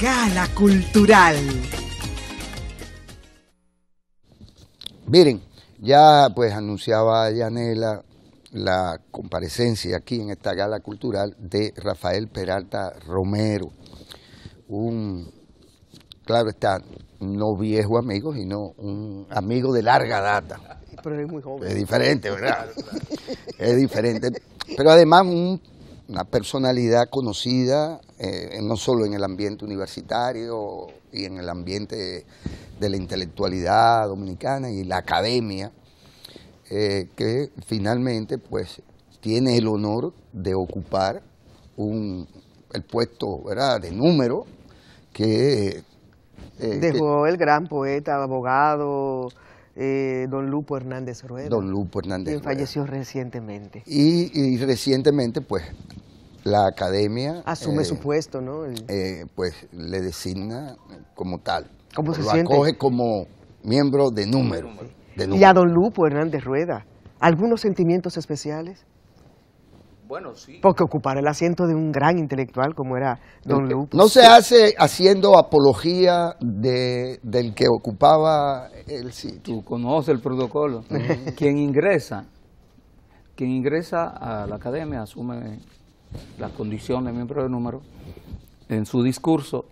Gala Cultural. Miren, ya pues anunciaba Yanela la comparecencia aquí en esta gala cultural de Rafael Peralta Romero, claro está, no viejo amigo, sino un amigo de larga data. Pero es muy joven. Es diferente, ¿verdad? Es diferente. Pero además una personalidad conocida, no solo en el ambiente universitario y en el ambiente de la intelectualidad dominicana y la academia, que finalmente pues tiene el honor de ocupar el puesto, ¿verdad?, de número que dejó el gran poeta, abogado, don Lupo Hernández Rueda. Don Lupo Hernández quien Rueda. falleció recientemente. Y recientemente pues la academia asume su puesto, ¿no? Pues le designa como tal. ¿Cómo se lo siente? acoge como miembro de número. Y a don Lupo Hernández Rueda, ¿algunos sentimientos especiales? Bueno, sí. Porque ocupar el asiento de un gran intelectual como era don Lupo. No se hace haciendo apología del que ocupaba el sitio. Tú conoces el protocolo. Quien ingresa a la academia asume la condición de miembro de número. En su discurso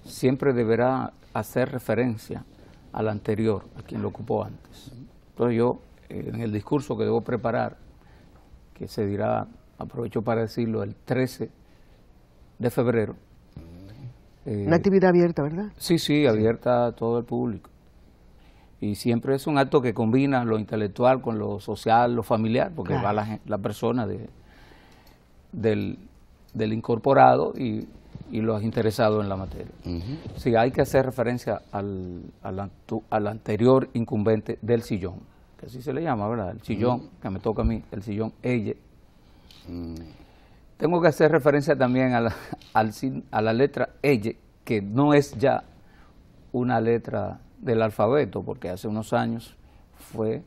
siempre deberá hacer referencia al anterior, a quien lo ocupó antes. Entonces yo, en el discurso que debo preparar, que se dirá, aprovecho para decirlo, el 13 de febrero. Una actividad abierta, ¿verdad? Sí, abierta a todo el público. Y siempre es un acto que combina lo intelectual con lo social, lo familiar, porque claro, va la persona del incorporado y los interesados en la materia. Sí, hay que hacer referencia al anterior incumbente del sillón, que así se le llama, ¿verdad? El sillón, que me toca a mí, el sillón Elle. Tengo que hacer referencia también a la letra Elle, que no es ya una letra del alfabeto, porque hace unos años fue,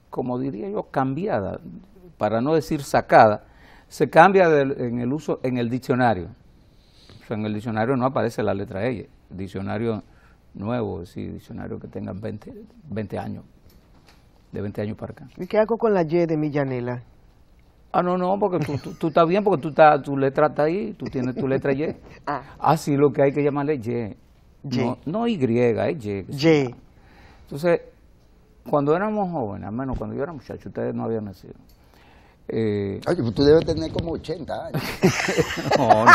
como diría yo, cambiada, para no decir sacada. Se cambia en el uso en el diccionario. O sea, en el diccionario no aparece la letra Elle. Diccionario nuevo, es decir, diccionario que tenga 20 años, de 20 años para acá. ¿Y qué hago con la Y de mi Yanela? No, porque tú estás bien, porque tu letra está ahí, tú tienes tu letra Y. Sí, lo que hay que llamarle Y. No Y, es Y. Y. Entonces, cuando éramos jóvenes, al menos cuando yo era muchacho, ustedes no habían nacido. Oye, pues tú debes tener como 80 años. No.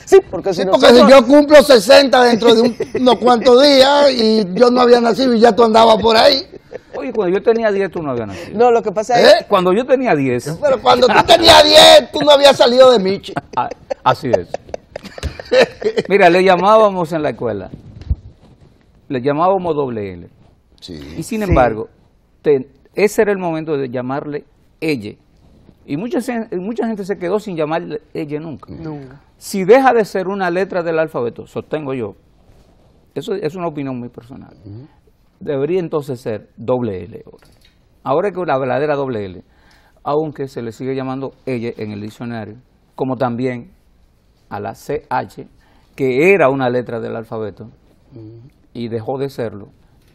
Sí, porque si yo cumplo 60 dentro de unos cuantos días y yo no había nacido y ya tú andabas por ahí. Oye, cuando yo tenía 10 tú no habías nacido. No, lo que pasa es... Cuando yo tenía 10... Pero cuando tú tenías 10, tú no habías salido de Michi. Así es. Mira, le llamábamos en la escuela, le llamábamos doble L. Sí. Y sin embargo, ese era el momento de llamarle Elle. Y mucha gente se quedó sin llamarle Elle nunca. Si deja de ser una letra del alfabeto, sostengo yo, eso es una opinión muy personal, debería entonces ser doble L. Ahora que la verdadera doble L, aunque se le sigue llamando Elle en el diccionario, como también a la CH, que era una letra del alfabeto, y dejó de serlo,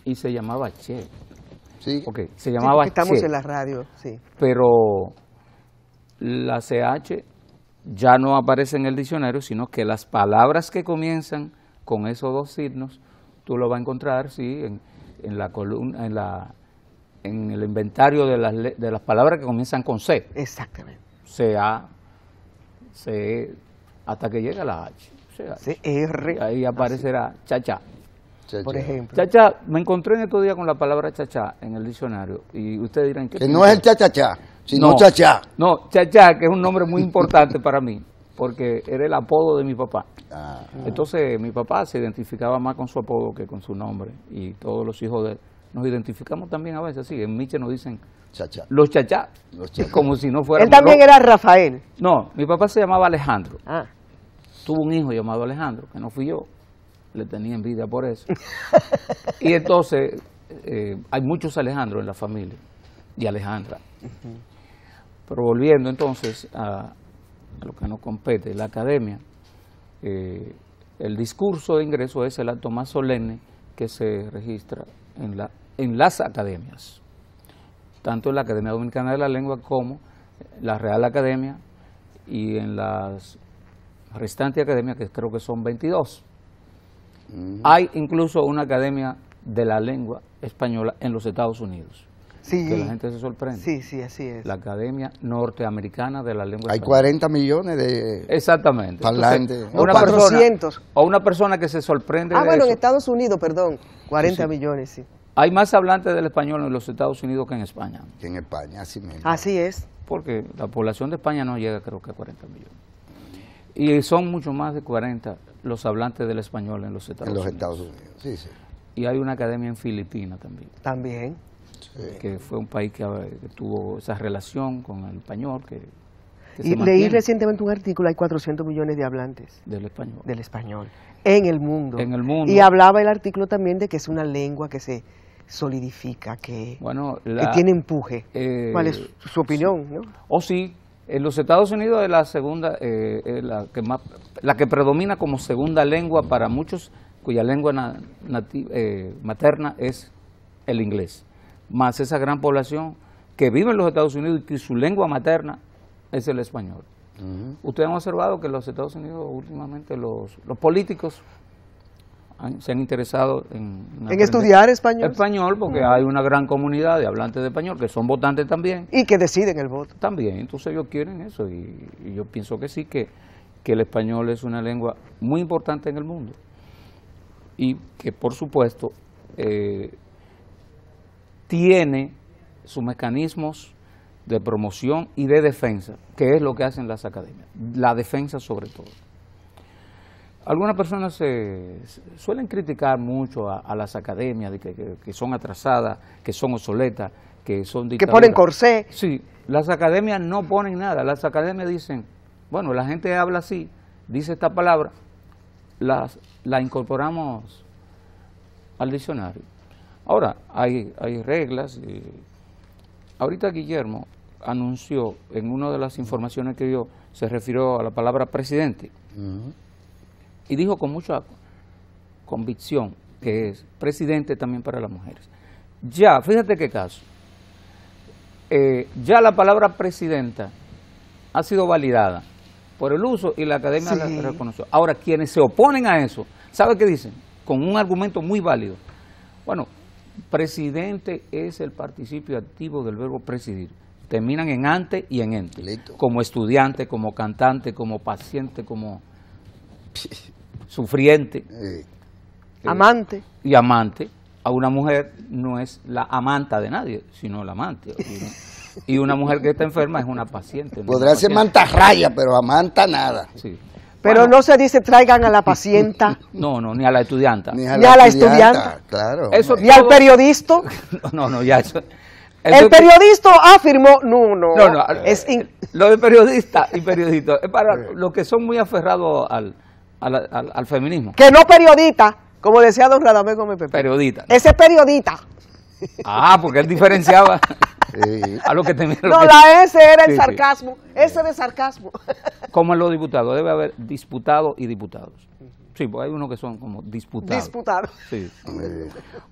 y se llamaba Che. Sí. Okay, se llamaba estamos Che, en la radio, sí. pero la CH ya no aparece en el diccionario, sino que las palabras que comienzan con esos dos signos, tú lo vas a encontrar, sí, en la columna, en el inventario de las palabras que comienzan con C. Exactamente. C-A, C, hasta que llega la H. C-R. Ahí aparecerá cha-cha. Por ejemplo. Cha-cha, me encontré en estos días con la palabra cha-cha en el diccionario, y ustedes dirán que no es el cha-cha-cha, sino cha-cha. No, cha-cha, que es un nombre muy importante para mí, porque era el apodo de mi papá. Entonces mi papá se identificaba más con su apodo que con su nombre, y todos los hijos de él nos identificamos también a veces así. En Miche nos dicen cha-cha. Los cha-cha, como si no fuera. Él también era Rafael. No, mi papá se llamaba Alejandro. Tuvo un hijo llamado Alejandro, que no fui yo. Le tenía envidia por eso. Y entonces hay muchos Alejandros en la familia y Alejandra. Pero volviendo entonces a lo que nos compete, la academia el discurso de ingreso es el acto más solemne que se registra en las academias, tanto en la Academia Dominicana de la Lengua como la Real Academia y en las restantes academias, que creo que son 22. Hay incluso una academia de la lengua española en los Estados Unidos, Sí. que la gente se sorprende. Sí, sí, así es. La Academia Norteamericana de la Lengua Hay Española. 40 millones de Exactamente. parlantes. Entonces, No, 400. o una persona que se sorprende de Bueno, en eso. Estados Unidos, perdón, 40 Sí. millones, sí. Hay más hablantes del español en los Estados Unidos que en España, Que en España, así mismo. Así es. porque la población de España no llega, creo que a 40 millones. Y son mucho más de 40 los hablantes del español en los Estados En los Unidos. Estados Unidos, sí, sí. Y hay una academia en Filipinas también, También. que fue un país que tuvo esa relación con el español, que se Y leí mantiene recientemente un artículo, hay 400 millones de hablantes del español. del español en el mundo. En el mundo. Y hablaba el artículo también de que es una lengua que se solidifica, que Bueno, que tiene empuje. ¿Cuál es su opinión? ¿No? O sí, en los Estados Unidos es la segunda, la que predomina como segunda lengua para muchos, cuya lengua materna es el inglés. Más esa gran población que vive en los Estados Unidos y que su lengua materna es el español. Ustedes han observado que en los Estados Unidos últimamente los políticos se han interesado en estudiar español. Español, porque hay una gran comunidad de hablantes de español que son votantes también. Y que deciden el voto. También, entonces ellos quieren eso y yo pienso que sí, que el español es una lengua muy importante en el mundo y que por supuesto tiene sus mecanismos de promoción y de defensa, que es lo que hacen las academias, la defensa sobre todo. Algunas personas suelen criticar mucho a las academias, de que son atrasadas, que son obsoletas, que son Que dictaduras. ponen corsé. Sí, las academias no ponen nada, las academias dicen, bueno, la gente habla así, dice esta palabra, la incorporamos al diccionario. Ahora, hay reglas. Ahorita Guillermo anunció, en una de las informaciones que dio, se refirió a la palabra presidente. Y dijo con mucha convicción que es presidente también para las mujeres. Ya, fíjate qué caso. Ya la palabra presidenta ha sido validada por el uso y la academia Sí. la reconoció. Ahora, quienes se oponen a eso, ¿sabe qué dicen? Con un argumento muy válido. Bueno, presidente es el participio activo del verbo presidir. Terminan en ante y en ente. Listo. Como estudiante, como cantante, como paciente, como sufriente Amante. y amante. A una mujer no es la amanta de nadie, sino la amante. Y una mujer que está enferma es una paciente. no Podrá una ser paciente. mantarraya, pero amanta nada. Sí. Pero Bueno, no se dice traigan a la pacienta, no, ni a la estudianta. Ni a la estudianta. Claro. Eso- ni al periodista. No, ya eso. El periodista afirmó, no, No, es lo de periodista y periodista es para los que son muy aferrados al feminismo. que no periodista, como decía don Radamés Gómez Pepe. Periodista. Ese es periodista. Ah, porque él diferenciaba Sí. a lo que tenía. No, la S era el Sí, sí. sarcasmo. Ese de sarcasmo. Como en los diputados, debe haber disputados y diputados. Sí, porque hay unos que son como disputados. Disputado. Sí.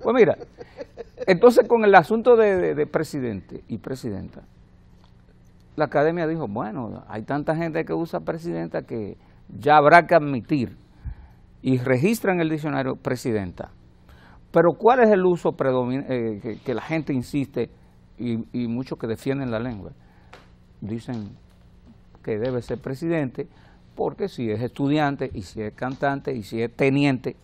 Pues mira, entonces con el asunto de presidente y presidenta, la academia dijo, bueno, hay tanta gente que usa presidenta que ya habrá que admitir y registra en el diccionario presidenta. Pero ¿cuál es el uso que la gente insiste y muchos que defienden la lengua? Dicen que debe ser presidente porque si es estudiante y si es cantante y si es teniente.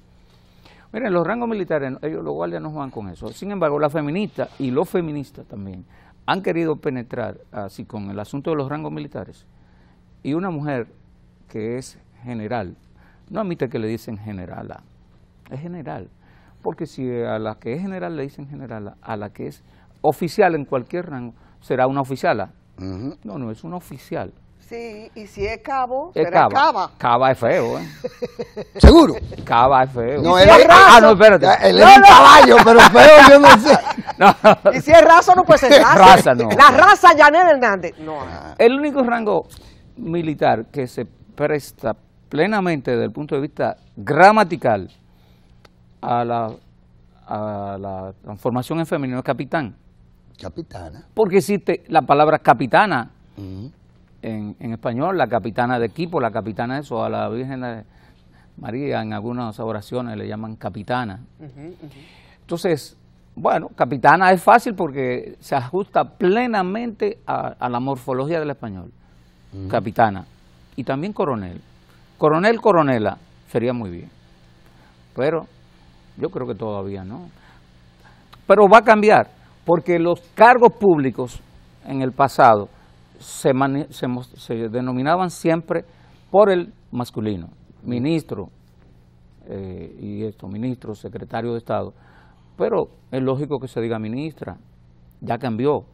Miren, los rangos militares, ellos los guardias no juegan con eso. Sin embargo, las feministas y los feministas también han querido penetrar así con el asunto de los rangos militares. Y una mujer que es general, no admite que le dicen generala, es general. Porque si a la que es general le dicen generala, a la que es oficial en cualquier rango, será una oficiala. No, es una oficial. Sí, y si es cabo, Es será caba. cava. Cava es feo, ¿eh? ¿Seguro? Cava es feo. No, ¿Y él si es raso? no, espérate. Él es un caballo, pero feo yo no sé. No. Y si es raza, no puede ser raza. Raza, no. La raza Yanel Hernández. No. El único rango militar que se presta plenamente desde el punto de vista gramatical a la transformación en femenino es capitán. Capitana. Porque existe la palabra capitana en español, la capitana de equipo, la capitana de eso, a la Virgen de María en algunas oraciones le llaman capitana. Entonces, bueno, capitana es fácil porque se ajusta plenamente a la morfología del español. Capitana. Y también coronel. Coronel, coronela, sería muy bien. Pero yo creo que todavía no. Pero va a cambiar, porque los cargos públicos en el pasado se denominaban siempre por el masculino. Ministro, ministro, secretario de Estado. Pero es lógico que se diga ministra, ya cambió.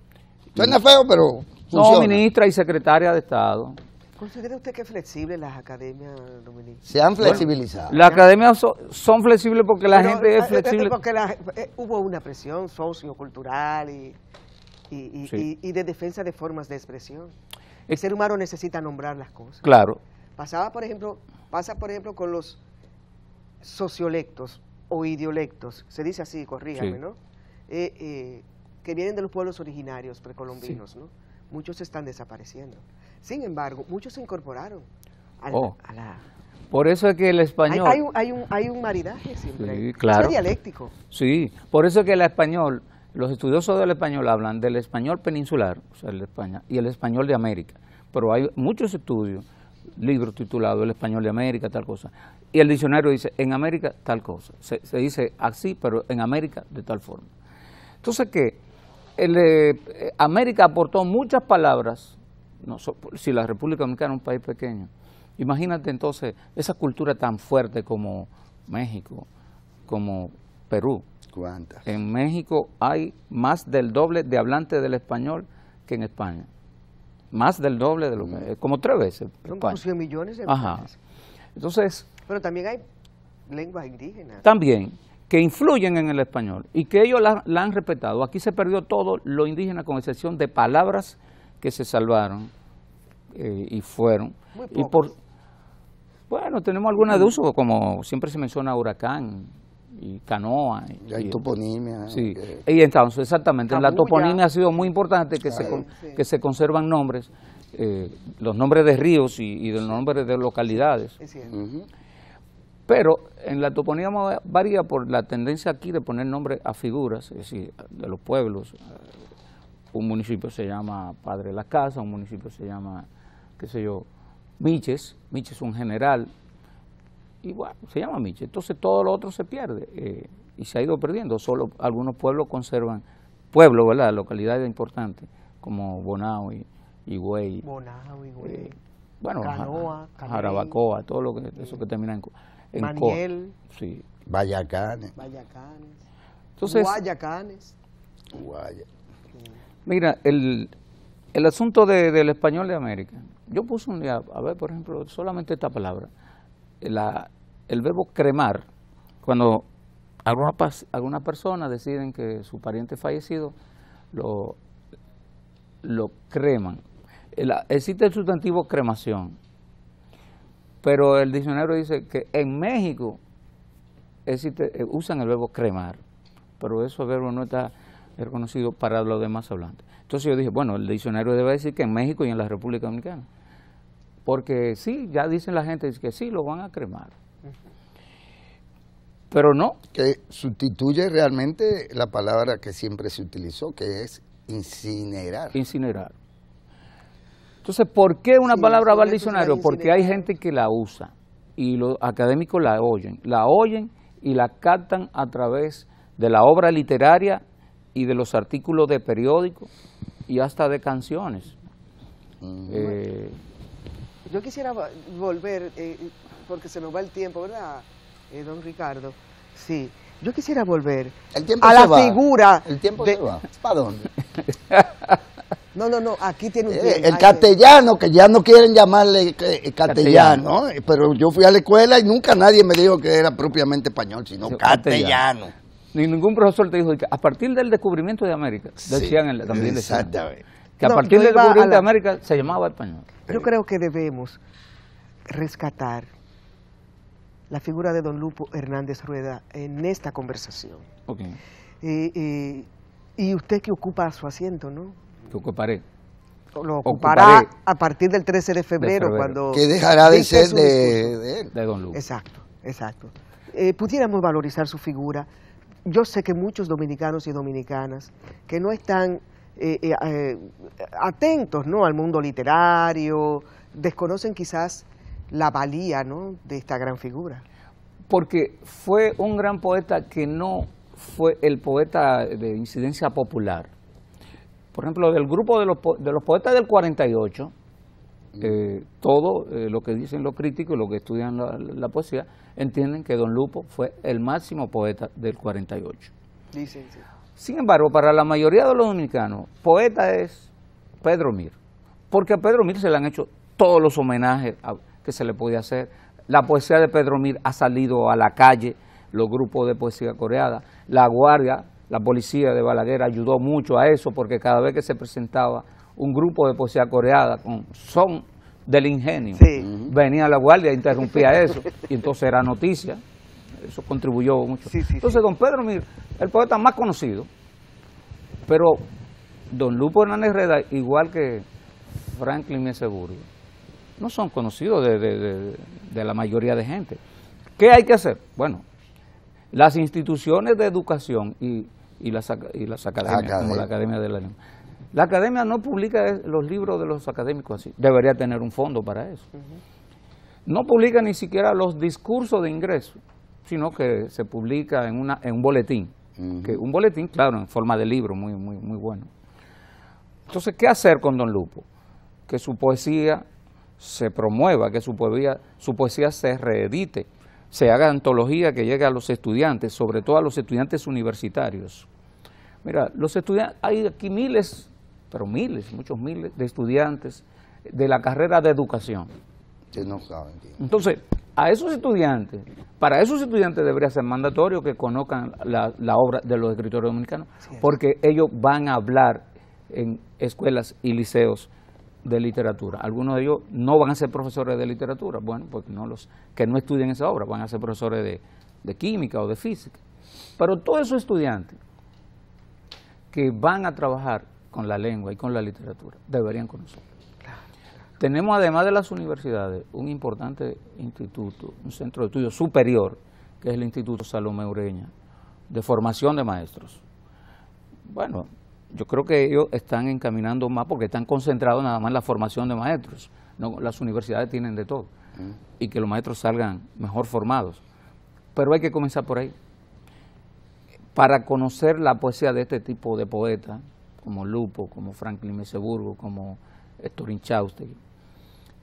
Suena feo, pero funciona. No, ministra y secretaria de Estado. ¿Considera usted que es flexible las academias dominicanas? Se han flexibilizado. Las academias son flexibles porque la gente es flexible. Porque hubo una presión sociocultural y de defensa de formas de expresión. El ser humano necesita nombrar las cosas. Claro. Pasa, por ejemplo, con los sociolectos o idiolectos, se dice así, corríjame, ¿no? Que vienen de los pueblos originarios precolombinos, ¿no? Muchos están desapareciendo. Sin embargo, muchos se incorporaron a la... Por eso es que el español... Hay un maridaje siempre. Sí, claro. Es dialéctico. Sí, por eso es que el español, los estudiosos del español hablan del español peninsular, o sea, el de España, y el español de América. Pero hay muchos estudios, libros titulados El español de América, tal cosa. Y el diccionario dice, en América, tal cosa. Se dice así, pero en América, de tal forma. Entonces, ¿qué? América aportó muchas palabras. No, si la República Dominicana es un país pequeño, imagínate entonces esa cultura tan fuerte como México, como Perú. ¿Cuántas? En México hay más del doble de hablantes del español que en España. Más del doble de lo que como 3 veces. Son como 100 millones de habitantes. Entonces, pero también hay lenguas indígenas. También, que influyen en el español y que ellos la han respetado. Aquí se perdió todo lo indígena con excepción de palabras que se salvaron y fueron. Muy pocas. Bueno, tenemos algunas de uso, como siempre se menciona huracán y canoa. Hay toponimia. Sí, y entonces exactamente, Cabuya. la toponimia ha sido muy importante que se conservan nombres, los nombres de ríos y de los nombres de localidades. Es cierto. Pero en la toponimia varía por la tendencia aquí de poner nombres a figuras, es decir, de los pueblos. Un municipio se llama Padre de la Casa, un municipio se llama, qué sé yo, Miches es un general, y bueno, se llama Miches. Entonces todo lo otro se pierde y se ha ido perdiendo. Solo algunos pueblos conservan, ¿verdad? Localidades importantes como Bonao y Higüey. Bonao, Higüey. Bueno, Canoa, Jarabacoa, todo lo que eso que termina en Maniel. Sí. Vallacanes. Entonces, Guayacanes. Mira, el asunto del español de América. Yo puse un día, a ver, por ejemplo, solamente esta palabra. El verbo cremar, cuando algunas personas deciden que su pariente fallecido lo creman. Existe el sustantivo cremación, pero el diccionario dice que en México usan el verbo cremar, pero ese verbo no está reconocido para los demás hablantes. Entonces yo dije, bueno, el diccionario debe decir que en México y en la República Dominicana, porque sí, ya dicen la gente que sí, lo van a cremar, pero no. Que sustituye realmente la palabra que siempre se utilizó, que es incinerar. Incinerar. Entonces, ¿por qué una palabra va al diccionario? Porque hay gente que la usa y los académicos la oyen y la captan a través de la obra literaria y de los artículos de periódicos y hasta de canciones. Yo quisiera volver, porque se nos va el tiempo, ¿verdad, don Ricardo? Sí, yo quisiera volver a la figura. El tiempo se va. ¿Para dónde? No, aquí tiene un tiempo. El castellano, que ya no quieren llamarle castellano, pero yo fui a la escuela y nunca nadie me dijo que era propiamente español, sino castellano. Ni ningún profesor te dijo que a partir del descubrimiento de América, decían también exactamente. Que a partir del descubrimiento de América se llamaba español. Yo creo que debemos rescatar la figura de don Lupo Hernández Rueda en esta conversación. Okay. Y usted que ocupa su asiento, ¿no? Que ocuparé. Lo ocupará Ocuparé a partir del 13 de febrero, cuando... Que dejará de ser de don Lupo. Exacto, exacto. Pudiéramos valorizar su figura. Yo sé que muchos dominicanos y dominicanas que no están atentos, ¿no?, al mundo literario, desconocen quizás la valía, ¿no?, de esta gran figura. Porque fue un gran poeta que no fue el poeta de incidencia popular. Por ejemplo, del grupo de los poetas del 48, todo lo que dicen los críticos y los que estudian la poesía, entienden que don Lupo fue el máximo poeta del 48. Dicen, sí. Sin embargo, para la mayoría de los dominicanos, poeta es Pedro Mir, porque a Pedro Mir se le han hecho todos los homenajes que se le podía hacer. La poesía de Pedro Mir ha salido a la calle, los grupos de poesía coreada, la guardia, la policía de Balaguer ayudó mucho a eso, porque cada vez que se presentaba un grupo de poesía coreada con son del ingenio, sí, venía la guardia e interrumpía eso, y entonces era noticia. Eso contribuyó mucho. Sí, sí, entonces, sí. don Pedro Mir, el poeta más conocido, pero don Lupo Hernández Rueda, igual que Franklin Mieseburgo, no son conocidos de la mayoría de gente. ¿Qué hay que hacer? Bueno, las instituciones de educación y las academias, como la Academia de la Lengua. La academia no publica los libros de los académicos así, debería tener un fondo para eso. No publica ni siquiera los discursos de ingreso, sino que se publica en un boletín, que un boletín, claro, en forma de libro, muy bueno. Entonces, ¿qué hacer con don Lupo? Que su poesía se promueva, que su poesía se reedite, se haga antología que llegue a los estudiantes, sobre todo a los estudiantes universitarios. Mira, los estudiantes, hay aquí miles, pero miles, muchos miles de estudiantes de la carrera de educación. que no saben. Entonces, a esos estudiantes, para esos estudiantes debería ser mandatorio que conozcan la obra de los escritores dominicanos, porque ellos van a hablar en escuelas y liceos de literatura. Algunos de ellos no van a ser profesores de literatura, bueno, porque que no estudien esa obra, van a ser profesores de química o de física. Pero todos esos estudiantes que van a trabajar con la lengua y con la literatura deberían conocerlo. Tenemos, además de las universidades, un importante instituto, un centro de estudio superior, que es el Instituto Salomé Ureña, de formación de maestros. Bueno, yo creo que ellos están encaminando más porque están concentrados nada más en la formación de maestros. No, las universidades tienen de todo y que los maestros salgan mejor formados. Pero hay que comenzar por ahí. Para conocer la poesía de este tipo de poetas, como Lupo, como Franklin Mieseburgo, como Héctor Inchaustegui.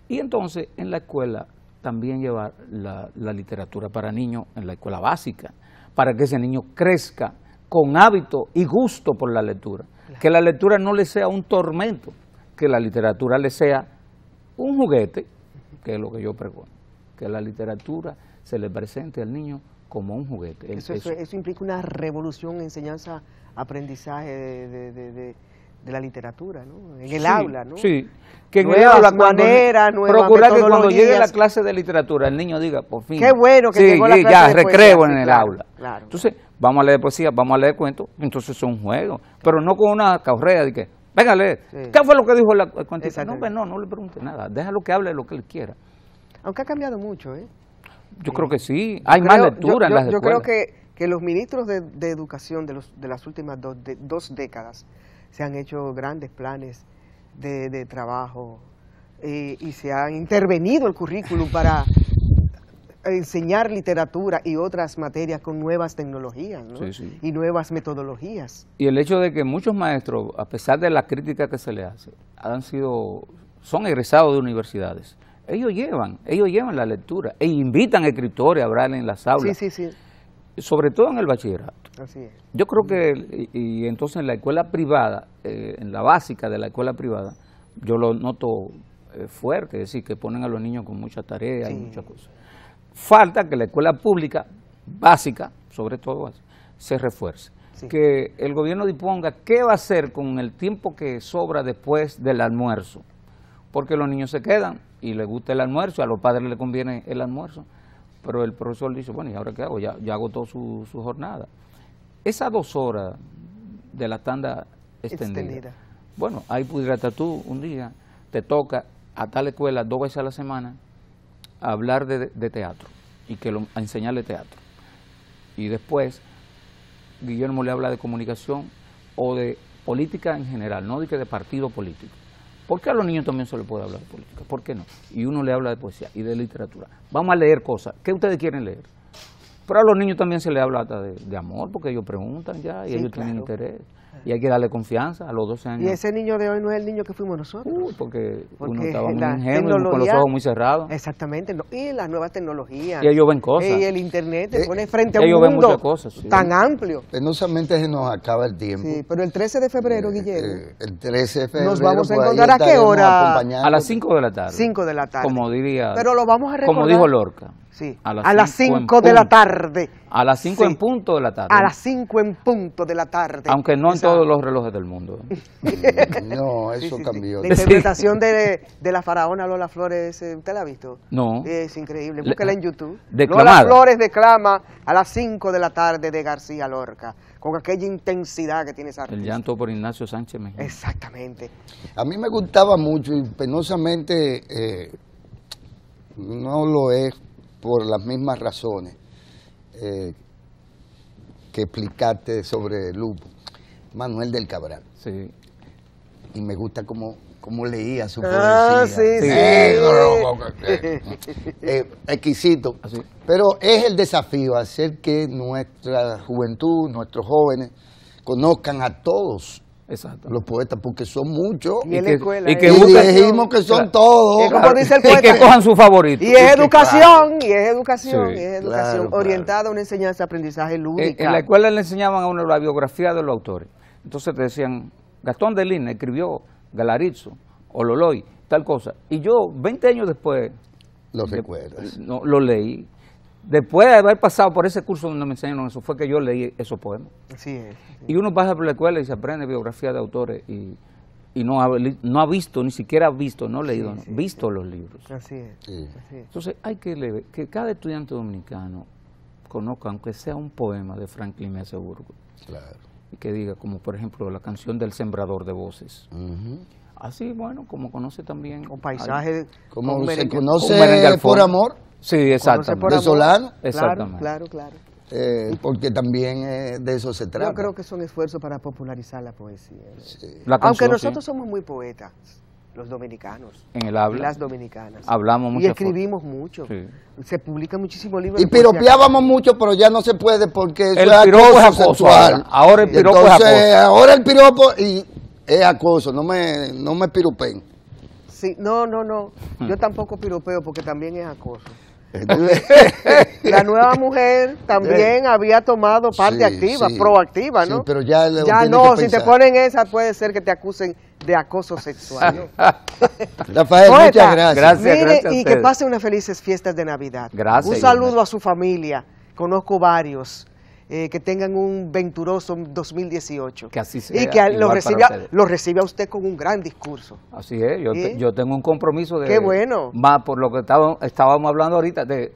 Y entonces en la escuela también llevar la literatura para niños en la escuela básica, para que ese niño crezca con hábito y gusto por la lectura. Claro. Que la lectura no le sea un tormento, que la literatura le sea un juguete, que es lo que yo pregono, que la literatura se le presente al niño como un juguete. Eso implica una revolución, enseñanza, aprendizaje de la literatura, ¿no? En el aula, ¿no? Sí, que en nuevas el aula, maneras, nuevas procurar que cuando llegue la clase de literatura el niño diga, por fin. Qué bueno que llegó la clase ya, de recreo poesía, en el claro, aula. Claro. Entonces, vamos a leer poesía, vamos a leer cuentos, entonces es un juego, pero no con una carrera de que, venga a leer. Sí. ¿Qué fue lo que dijo el cuentista? No le pregunte nada, déjalo que hable lo que él quiera. Aunque ha cambiado mucho, ¿eh? Yo creo que sí, hay más lectura en las escuelas. Yo creo que los ministros de educación de las últimas dos décadas se han hecho grandes planes de trabajo y se han intervenido el currículum para enseñar literatura y otras materias con nuevas tecnologías, ¿no? Sí. Y nuevas metodologías. Y el hecho de que muchos maestros, a pesar de la crítica que se le hace, son egresados de universidades. Ellos llevan la lectura e invitan a escritores a hablar en las aulas. Sí. Sobre todo en el bachillerato. Así es. Yo creo que, y entonces en la escuela privada, en la básica de la escuela privada, yo lo noto fuerte, es decir, que ponen a los niños con mucha tarea y muchas cosas. Falta que la escuela pública, básica, sobre todo, se refuerce. Sí. Que el gobierno disponga qué va a hacer con el tiempo que sobra después del almuerzo. Porque los niños se quedan y les gusta el almuerzo, a los padres les conviene el almuerzo. Pero el profesor dice, bueno, ¿y ahora qué hago? Ya agotó su jornada. Esas 2 horas de la tanda extendida. Bueno, ahí pudiera estar tú un día, te toca a tal escuela 2 veces a la semana a hablar de teatro y a enseñarle teatro. Y después Guillermo le habla de comunicación o de política en general, no de que de partido político. ¿Por qué a los niños también se les puede hablar de política? ¿Por qué no? Y uno le habla de poesía y de literatura. Vamos a leer cosas. ¿Qué ustedes quieren leer? Pero a los niños también se les habla hasta de amor, porque ellos preguntan ya y ellos tienen interés. Y hay que darle confianza a los 12 años. Y ese niño de hoy no es el niño que fuimos nosotros. Porque uno estaba muy ingenuo, con los ojos muy cerrados. Exactamente. Y las nuevas tecnologías. Y ellos ven cosas. Y el internet te pone frente a un ellos ven mundo muchas cosas, sí. tan amplio. Penosamente se nos acaba el tiempo. Sí, pero el 13 de febrero, Guillermo. El 13 de febrero. Nos vamos a encontrar, ¿a qué hora? A las 5 de la tarde. 5 de la tarde. Como diría. Pero lo vamos a recordar. Como dijo Lorca. Sí, a las 5 de la tarde. A las 5 en punto de la tarde. A las 5 en punto de la tarde. Aunque no en todos los relojes del mundo. No, eso cambió. La interpretación de la faraona Lola Flores, ¿usted la ha visto? No. Es increíble, búsquela en YouTube. Declamada. Lola Flores declama a las 5 de la tarde de García Lorca, con aquella intensidad que tiene esa artista. El llanto por Ignacio Sánchez Mejía. Exactamente. A mí me gustaba mucho y penosamente no lo es por las mismas razones que explicaste sobre Lupo, Manuel del Cabral. Sí. Y me gusta cómo leía su poesía. Exquisito. Así. Pero es el desafío hacer que nuestra juventud, nuestros jóvenes, conozcan a todos. Exacto. Los poetas, porque son muchos. Y en la escuela. Y que Y busquen, dijimos que son todos. Es como dice el y poeta. que cojan su favorito. Y es educación, Sí, y es educación claro. orientada a una enseñanza, aprendizaje lúdica. En la escuela le enseñaban a uno la biografía de los autores. Entonces te decían, Gastón de Lina escribió Galarizzo, o Loloy, tal cosa. Y yo, 20 años después, Los recuerdas. no, lo leí. Después de haber pasado por ese curso donde me enseñaron eso, fue que yo leí esos poemas. Así es. Y uno pasa por la escuela y se aprende biografía de autores y no ha visto, ni siquiera ha visto, no leído, visto los libros. Así es. Sí. Así es. Entonces hay que leer, que cada estudiante dominicano conozca, aunque sea un poema de Franklin Mesa Burgos, Claro. y que diga, como por ejemplo la canción del Sembrador de Voces. Ujú. Así, bueno, como conoce también... Un paisaje. Como un se merengue. conoce Un merengue al por fondo. amor, Sí, exactamente. por de amor. Solano, Exactamente. Claro. porque también de eso se trata. Yo creo que son esfuerzos para popularizar la poesía. Sí. La Aunque canción, nosotros sí, somos muy poetas, los dominicanos. en el Y habla, las dominicanas. hablamos Y mucho. escribimos mucho. Sí. Se publican muchísimos libros. Y de poesía. piropeábamos mucho, pero ya no se puede porque eso El es piropo es acoso acoso sexual. ahora. Ahora el Y piropo es entonces, acoso. ahora el piropo es acoso, no me piropen. Sí, no. Yo tampoco piropeo porque también es acoso. La nueva mujer también había tomado parte Sí, activa, sí. proactiva, ¿no? Sí, pero ya lo ya tiene no, que si te pensar. ponen esa puede ser que te acusen de acoso sexual. ¿no? Rafael, Poeta, muchas gracias. Gracias. Mire, a y que ustedes. pasen unas felices fiestas de Navidad. Gracias, Un igualmente. saludo a su familia. Conozco varios. Que tengan un venturoso 2018. Que así sea, Y que igual para lo reciba usted con un gran discurso. Así es, ¿Sí? yo tengo un compromiso de... Qué bueno. Más por lo que estábamos hablando ahorita, de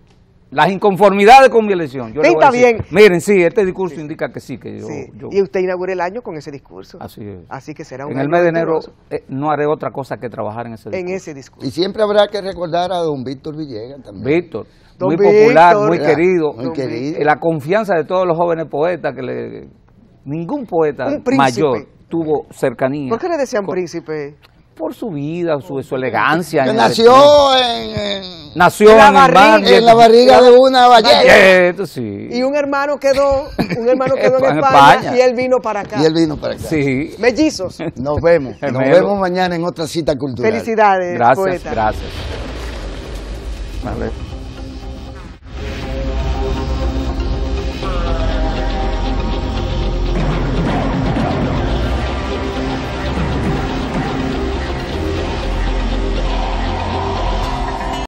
las inconformidades con mi elección. Yo Sí, le voy a está decir, bien. Miren, sí, este discurso indica que sí, que yo... Sí. yo- Y usted inaugura el año con ese discurso. así es. Así que será un En el año mes de enero venturoso no haré otra cosa que trabajar en ese discurso. en ese discurso. Y siempre habrá que recordar a don Víctor Villegas también. Víctor, Don muy Víctor, popular, muy Ya, querido. muy querido. La confianza de todos los jóvenes poetas, ningún poeta Un príncipe. mayor tuvo cercanía. ¿Por qué le decían con- príncipe? Por su vida, su elegancia. Que en el nació nació en la en el mar, barriga. en la barriga de una ballena. Ballena, sí. Y un hermano quedó en En España, España. y él vino para acá. Y él vino para acá. Sí. Mellizos. Nos vemos. Nos Gemelo. vemos mañana en otra cita cultural. Felicidades, Gracias, poeta. gracias. Vale.